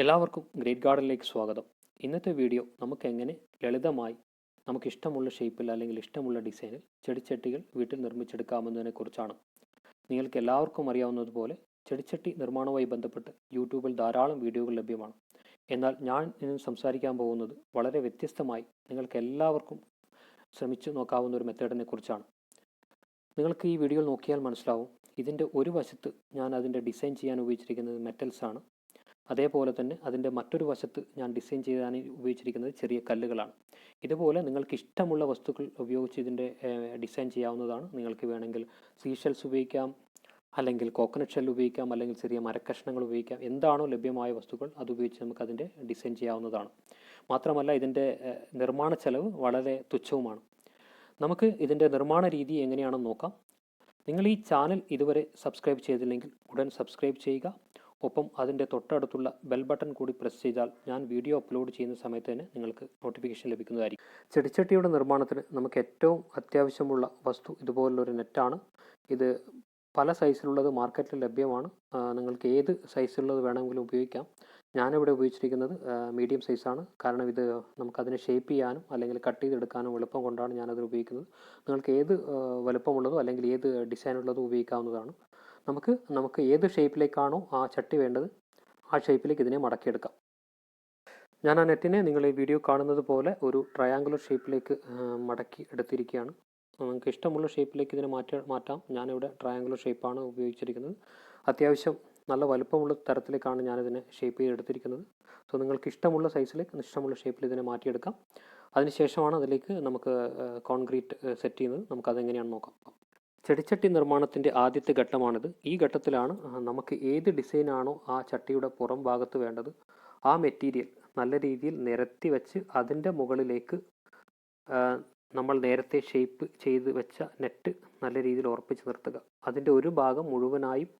എല്ലാവർക്കും ഗ്രേറ്റ് ഗാർഡനിലേക്ക് സ്വാഗതം. ഇന്നത്തെ വീഡിയോ നമുക്ക് എങ്ങനെ ലളിതമായി നമുക്കിഷ്ടമുള്ള ഷേപ്പിൽ അല്ലെങ്കിൽ ഇഷ്ടമുള്ള ഡിസൈനിൽ ചെടിച്ചട്ടികൾ വീട്ടിൽ നിർമ്മിച്ചെടുക്കാമെന്നതിനെ കുറിച്ചാണ്. നിങ്ങൾക്ക് എല്ലാവർക്കും അറിയാവുന്നതുപോലെ ചെടിച്ചട്ടി നിർമ്മാണവുമായി ബന്ധപ്പെട്ട് യൂട്യൂബിൽ ധാരാളം വീഡിയോകൾ ലഭ്യമാണ്. എന്നാൽ ഞാൻ ഇന്ന് സംസാരിക്കാൻ പോകുന്നത് വളരെ വ്യത്യസ്തമായി നിങ്ങൾക്ക് എല്ലാവർക്കും ശ്രമിച്ചു നോക്കാവുന്ന ഒരു മെത്തേഡിനെ കുറിച്ചാണ്. നിങ്ങൾക്ക് ഈ വീഡിയോ നോക്കിയാൽ മനസ്സിലാവും, ഇതിൻ്റെ ഒരു വശത്ത് ഞാൻ അതിൻ്റെ ഡിസൈൻ ചെയ്യാൻ ഉപയോഗിച്ചിരിക്കുന്നത് മെറ്റൽസ് ആണ്. അതേപോലെ തന്നെ അതിൻ്റെ മറ്റൊരു വശത്ത് ഞാൻ ഡിസൈൻ ചെയ്യാൻ ഉപയോഗിച്ചിരിക്കുന്നത് ചെറിയ കല്ലുകളാണ്. ഇതുപോലെ നിങ്ങൾക്ക് ഇഷ്ടമുള്ള വസ്തുക്കൾ ഉപയോഗിച്ച് ഇതിൻ്റെ ഡിസൈൻ ചെയ്യാവുന്നതാണ്. നിങ്ങൾക്ക് വേണമെങ്കിൽ സീഷെൽസ് ഉപയോഗിക്കാം, അല്ലെങ്കിൽ കോക്കനട്ട് ഷെൽ ഉപയോഗിക്കാം, അല്ലെങ്കിൽ ചെറിയ മരക്കഷ്ണങ്ങൾ ഉപയോഗിക്കാം. എന്താണോ ലഭ്യമായ വസ്തുക്കൾ അതുപയോഗിച്ച് നമുക്ക് അതിൻ്റെ ഡിസൈൻ ചെയ്യാവുന്നതാണ്. മാത്രമല്ല ഇതിൻ്റെ നിർമ്മാണ ചെലവ് വളരെ തുച്ഛവുമാണ്. നമുക്ക് ഇതിൻ്റെ നിർമ്മാണ രീതി എങ്ങനെയാണെന്ന് നോക്കാം. നിങ്ങൾ ഈ ചാനൽ ഇതുവരെ സബ്സ്ക്രൈബ് ചെയ്തില്ലെങ്കിൽ ഉടൻ സബ്സ്ക്രൈബ് ചെയ്യുക. ഒപ്പം അതിൻ്റെ തൊട്ടടുത്തുള്ള ബെൽ ബട്ടൺ കൂടി പ്രസ് ചെയ്താൽ ഞാൻ വീഡിയോ അപ്ലോഡ് ചെയ്യുന്ന സമയത്ത് തന്നെ നിങ്ങൾക്ക് നോട്ടിഫിക്കേഷൻ ലഭിക്കുന്നതായിരിക്കും. ചെടിച്ചട്ടിയുടെ നിർമ്മാണത്തിന് നമുക്ക് ഏറ്റവും അത്യാവശ്യമുള്ള വസ്തു ഇതുപോലുള്ളൊരു നെറ്റാണ്. ഇത് പല സൈസിലുള്ളത് മാർക്കറ്റിൽ ലഭ്യമാണ്. നിങ്ങൾക്ക് ഏത് സൈസിലുള്ളത് വേണമെങ്കിലും ഉപയോഗിക്കാം. ഞാനിവിടെ ഉപയോഗിച്ചിരിക്കുന്നത് മീഡിയം സൈസാണ്. കാരണം ഇത് നമുക്കതിനെ ഷേപ്പ് ചെയ്യാനും അല്ലെങ്കിൽ കട്ട് ചെയ്തെടുക്കാനും എളുപ്പം കൊണ്ടാണ് ഞാനത് ഉപയോഗിക്കുന്നത്. നിങ്ങൾക്ക് ഏത് വലുപ്പമുള്ളതോ അല്ലെങ്കിൽ ഏത് ഡിസൈനുള്ളതോ ഉപയോഗിക്കാവുന്നതാണ്. നമുക്ക് ഏത് ഷേപ്പിലേക്കാണോ ആ ചട്ടി വേണ്ടത് ആ ഷേപ്പിലേക്ക് ഇതിനെ മടക്കിയെടുക്കാം. ഞാൻ ആ നെറ്റിനെ നിങ്ങൾ ഈ വീഡിയോ കാണുന്നത് പോലെ ഒരു ട്രയാങ്കുലർ ഷേപ്പിലേക്ക് മടക്കി എടുത്തിരിക്കുകയാണ്. നമുക്ക് ഇഷ്ടമുള്ള ഷേപ്പിലേക്ക് ഇതിനെ മാറ്റാം. ഞാനിവിടെ ട്രയാങ്കുലർ ഷേപ്പാണ് ഉപയോഗിച്ചിരിക്കുന്നത്. അത്യാവശ്യം നല്ല വലുപ്പമുള്ള തരത്തിലേക്കാണ് ഞാനിതിനെ ഷേപ്പ് ചെയ്തെടുത്തിരിക്കുന്നത്. സോ നിങ്ങൾക്ക് ഇഷ്ടമുള്ള സൈസിലേക്ക് ഇഷ്ടമുള്ള ഷേപ്പിൽ ഇതിനെ മാറ്റിയെടുക്കാം. അതിനുശേഷമാണ് അതിലേക്ക് നമുക്ക് കോൺക്രീറ്റ് സെറ്റ് ചെയ്യുന്നത്. നമുക്കതെങ്ങനെയാണെന്ന് നോക്കാം. ചെടിച്ചട്ടി നിർമ്മാണത്തിൻ്റെ ആദ്യത്തെ ഘട്ടമാണിത്. ഈ ഘട്ടത്തിലാണ് നമുക്ക് ഏത് ഡിസൈനാണോ ആ ചട്ടിയുടെ പുറം ഭാഗത്ത് വേണ്ടത് ആ മെറ്റീരിയൽ നല്ല രീതിയിൽ നിരത്തി വെച്ച് അതിൻ്റെ മുകളിലേക്ക് നമ്മൾ നേരത്തെ ഷേപ്പ് ചെയ്ത് വെച്ച നെറ്റ് നല്ല രീതിയിൽ ഉറപ്പിച്ച് നിർത്തുക. അതിൻ്റെ ഒരു ഭാഗം മുഴുവനായും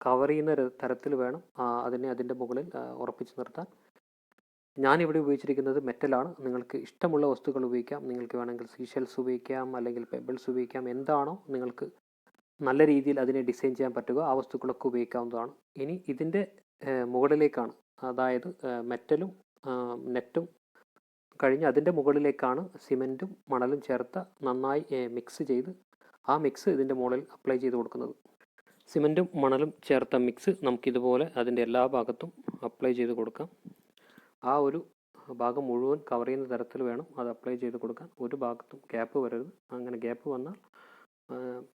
കവർ ചെയ്യുന്ന തരത്തിൽ വേണം അതിൻ്റെ മുകളിൽ ഉറപ്പിച്ച് നിർത്താൻ. ഞാനിവിടെ ഉപയോഗിച്ചിരിക്കുന്നത് മെറ്റലാണ്. നിങ്ങൾക്ക് ഇഷ്ടമുള്ള വസ്തുക്കൾ ഉപയോഗിക്കാം. നിങ്ങൾക്ക് വേണമെങ്കിൽ സീഷെൽസ് ഉപയോഗിക്കാം, അല്ലെങ്കിൽ പെബിൾസ് ഉപയോഗിക്കാം. എന്താണോ നിങ്ങൾക്ക് നല്ല രീതിയിൽ അതിനെ ഡിസൈൻ ചെയ്യാൻ പറ്റുക ആ വസ്തുക്കളൊക്കെ ഉപയോഗിക്കാവുന്നതാണ്. ഇനി ഇതിൻ്റെ മുകളിലേക്കാണ്, അതായത് മെറ്റലും നെറ്റും കഴിഞ്ഞ് അതിൻ്റെ മുകളിലേക്കാണ് സിമെൻറ്റും മണലും ചേർത്ത് നന്നായി മിക്സ് ചെയ്ത് ആ മിക്സ് ഇതിൻ്റെ മുകളിൽ അപ്ലൈ ചെയ്ത് കൊടുക്കുന്നത്. സിമെൻറ്റും മണലും ചേർത്ത മിക്സ് നമുക്കിതുപോലെ അതിൻ്റെ എല്ലാ ഭാഗത്തും അപ്ലൈ ചെയ്ത് കൊടുക്കാം. ആ ഒരു ഭാഗം മുഴുവൻ കവർ ചെയ്യുന്ന തരത്തിൽ വേണം അത് അപ്ലൈ ചെയ്ത് കൊടുക്കാൻ. ഒരു ഭാഗത്തും ഗ്യാപ്പ് വരരുത്. അങ്ങനെ ഗ്യാപ്പ് വന്നാൽ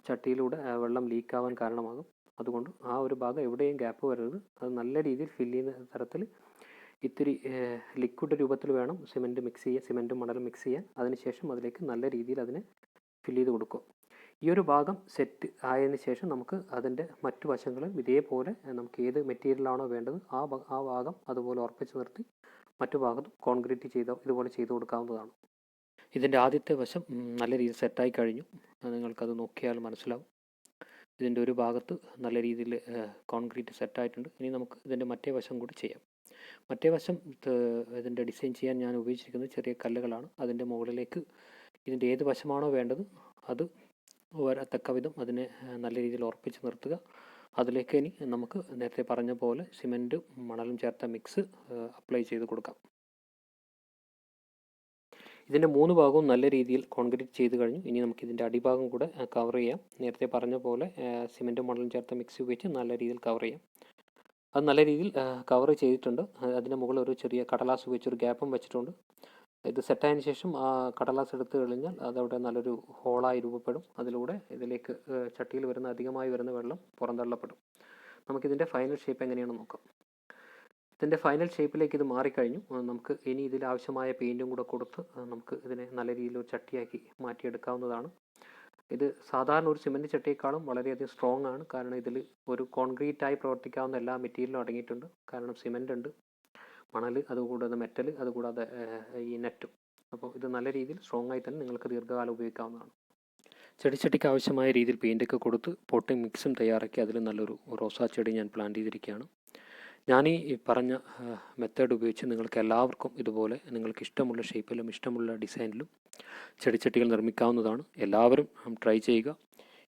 ചട്ടിയിലൂടെ വെള്ളം ലീക്കാവാൻ കാരണമാകും. അതുകൊണ്ട് ആ ഒരു ഭാഗം എവിടെയും ഗ്യാപ്പ് വരരുത്. അത് നല്ല രീതിയിൽ ഫില്ല് ചെയ്യുന്ന തരത്തിൽ ഇത്തിരി ലിക്വിഡ് രൂപത്തിൽ വേണം സിമെൻറ്റും മണലും മിക്സ് ചെയ്യാൻ. അതിനുശേഷം അതിലേക്ക് നല്ല രീതിയിൽ അതിനെ ഫില്ല് ചെയ്ത് കൊടുക്കുക. ഈ ഒരു ഭാഗം സെറ്റ് ആയതിനു ശേഷം നമുക്ക് അതിൻ്റെ മറ്റു വശങ്ങളും ഇതേപോലെ നമുക്ക് ഏത് മെറ്റീരിയലാണോ വേണ്ടത് ആ ഭാഗം അതുപോലെ ഉറപ്പിച്ച് നിർത്തി മറ്റു ഭാഗത്തും കോൺക്രീറ്റ് ഇതുപോലെ ചെയ്ത് കൊടുക്കാവുന്നതാണ്. ഇതിൻ്റെ ആദ്യത്തെ വശം നല്ല രീതിയിൽ സെറ്റായി കഴിഞ്ഞു. നിങ്ങൾക്കത് നോക്കിയാൽ മനസ്സിലാവും. ഇതിൻ്റെ ഒരു ഭാഗത്ത് നല്ല രീതിയിൽ കോൺക്രീറ്റ് സെറ്റായിട്ടുണ്ട്. ഇനി നമുക്ക് ഇതിൻ്റെ മറ്റേ വശം കൂടി ചെയ്യാം. മറ്റേ വശം ഇതിൻ്റെ ഡിസൈൻ ചെയ്യാൻ ഞാൻ ഉപയോഗിച്ചിരിക്കുന്നത് ചെറിയ കല്ലുകളാണ്. അതിൻ്റെ മുകളിലേക്ക് ഇതിൻ്റെ ഏത് വശമാണോ വേണ്ടത് അത് വരത്തക്ക വിധം അതിനെ നല്ല രീതിയിൽ ഉറപ്പിച്ച് നിർത്തുക. അതിലേക്ക് ഇനി നമുക്ക് നേരത്തെ പറഞ്ഞ പോലെ സിമെൻറ്റും മണലും ചേർത്ത മിക്സ് അപ്ലൈ ചെയ്ത് കൊടുക്കാം. ഇതിൻ്റെ 3 ഭാഗവും നല്ല രീതിയിൽ കോൺക്രീറ്റ് ചെയ്ത് കഴിഞ്ഞു. ഇനി നമുക്ക് ഇതിൻ്റെ അടിഭാഗം കൂടെ കവർ ചെയ്യാം. നേരത്തെ പറഞ്ഞ പോലെ സിമെൻറ്റും മണലും ചേർത്ത മിക്സ് ഉപയോഗിച്ച് നല്ല രീതിയിൽ കവർ ചെയ്യാം. അത് നല്ല രീതിയിൽ കവർ ചെയ്തിട്ടുണ്ട്. അതിൻ്റെ മുകളിൽ ഒരു ചെറിയ കടലാസ് ഉപയോഗിച്ചൊരു ഗ്യാപ്പും വെച്ചിട്ടുണ്ട്. ഇത് സെറ്റായതിനു ശേഷം ആ കടലാസ് എടുത്ത് കഴിഞ്ഞാൽ അതവിടെ നല്ലൊരു ഹോളായി രൂപപ്പെടും. അതിലൂടെ ഇതിലേക്ക് ചട്ടിയിൽ അധികമായി വരുന്ന വെള്ളം പുറന്തള്ളപ്പെടും. നമുക്കിതിൻ്റെ ഫൈനൽ ഷേപ്പ് എങ്ങനെയാണെന്ന് നോക്കാം. ഇതിൻ്റെ ഫൈനൽ ഷേപ്പിലേക്ക് ഇത് മാറിക്കഴിഞ്ഞു. നമുക്ക് ഇനി ഇതിൽ ആവശ്യമായ പെയിൻറ്റും കൂടെ കൊടുത്ത് നമുക്ക് ഇതിനെ നല്ല രീതിയിൽ ഒരു ചട്ടിയാക്കി മാറ്റിയെടുക്കാവുന്നതാണ്. ഇത് സാധാരണ ഒരു സിമെൻറ്റ് ചട്ടിയേക്കാളും വളരെയധികം സ്ട്രോങ് ആണ്. കാരണം ഇതിൽ ഒരു കോൺക്രീറ്റായി പ്രവർത്തിക്കാവുന്ന എല്ലാ മെറ്റീരിയലും അടങ്ങിയിട്ടുണ്ട്. കാരണം സിമെൻ്റ് ഉണ്ട്, മണൽ, അതുകൂടാതെ മെറ്റൽ, അതുകൂടാതെ ഈ നെറ്റും. അപ്പോൾ ഇത് നല്ല രീതിയിൽ സ്ട്രോങ് ആയി തന്നെ നിങ്ങൾക്ക് ദീർഘകാലം ഉപയോഗിക്കാവുന്നതാണ്. ചെടിച്ചട്ടിക്ക് ആവശ്യമായ രീതിയിൽ പെയിൻറ്റൊക്കെ കൊടുത്ത് പോട്ടിംഗ് മിക്സും തയ്യാറാക്കി അതിൽ നല്ലൊരു റോസാ ചെടി ഞാൻ പ്ലാൻ ചെയ്തിരിക്കുകയാണ്. ഞാനീ പറഞ്ഞ മെത്തേഡ് ഉപയോഗിച്ച് നിങ്ങൾക്ക് എല്ലാവർക്കും ഇതുപോലെ നിങ്ങൾക്ക് ഇഷ്ടമുള്ള ഷേപ്പിലും ഇഷ്ടമുള്ള ഡിസൈനിലും ചെടിച്ചട്ടികൾ നിർമ്മിക്കാവുന്നതാണ്. എല്ലാവരും ട്രൈ ചെയ്യുക.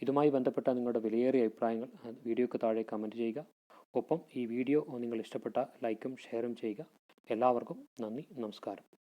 ഇതുമായി ബന്ധപ്പെട്ട നിങ്ങളുടെ വിലയേറിയ അഭിപ്രായങ്ങൾ വീഡിയോയ്ക്ക് താഴെ കമൻറ്റ് ചെയ്യുക. ഒപ്പം ഈ വീഡിയോ നിങ്ങൾ ഇഷ്ടപ്പെട്ട ലൈക്കും ഷെയറും ചെയ്യുക. എല്ലാവർക്കും നന്ദി, നമസ്കാരം.